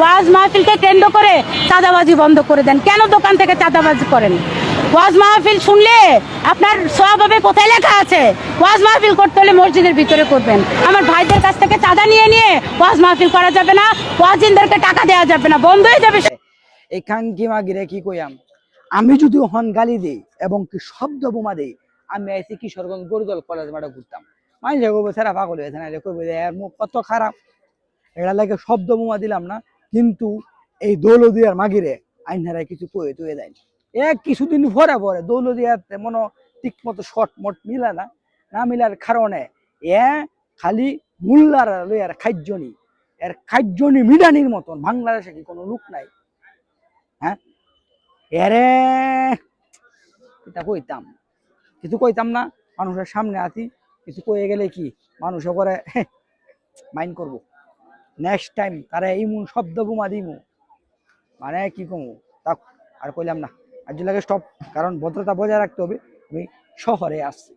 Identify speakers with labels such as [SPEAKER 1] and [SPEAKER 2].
[SPEAKER 1] ওয়াজ মাহফিলকে কেন্দ্র করে চাঁদাবাজি বন্ধ করে দেন। কেন দোকান থেকে চাঁদাবাজি করেন? ওয়াজ মাহফিল শুনলে আপনার সওয়াব হবে, কোথায় লেখা আছে? ওয়াজ মাহফিল করতে হলে মসজিদের ভিতরে করবেন। আমার ভাইদের কাছ থেকে চাঁদা নিয়ে নিয়ে ওয়াজ মাহফিল করা যাবে না, ওয়াজিনদেরকে টাকা দেওয়া যাবে না, বন্ধ হয়ে যাবে।
[SPEAKER 2] এই খানকি মাগিরে কি কইয়াম, আমি যদি হন গালি দিই এবং কি শব্দ বোমা দিই, আমি আইসি কিশোরগঞ্জ গরুদল কলেজ মাঠে ঘুরতাম, মানুষ কইব সেরা পাগল হয়েছে না, কইব এর মুখ কত খারাপ, এটা লাগে শব্দ বোমা দিলাম না। কিন্তু এই দৌলদিয়ার মাগিরে আইনারাই কিছু কয়ে টয়ে দেয়। কিছুদিন পরে পরে দৌলদিয়ার মনে ঠিক মতো শর্ট মট মিলে না, না মিলার কারণে খালি মুল্লার লইয়ার খাদ্যনি, এর খাদ্যনি মিডানির মতন বাংলাদেশে কি কোনো লোক নাই? হ্যাঁ, এরে এটা কইতাম, কিছু কইতাম না, মানুষের সামনে আছি, কিছু কয়ে গেলে কি মানুষে করে মাইন্ড করবো। নেক্সট টাইম তারা ইমুন শব্দ বোমা দিমু, মানে কি কমু তা আর কইলাম না। আজ লাগে স্টপ, কারণ ভদ্রতা বজায় রাখতে হবে। আমি শহরে আসছি।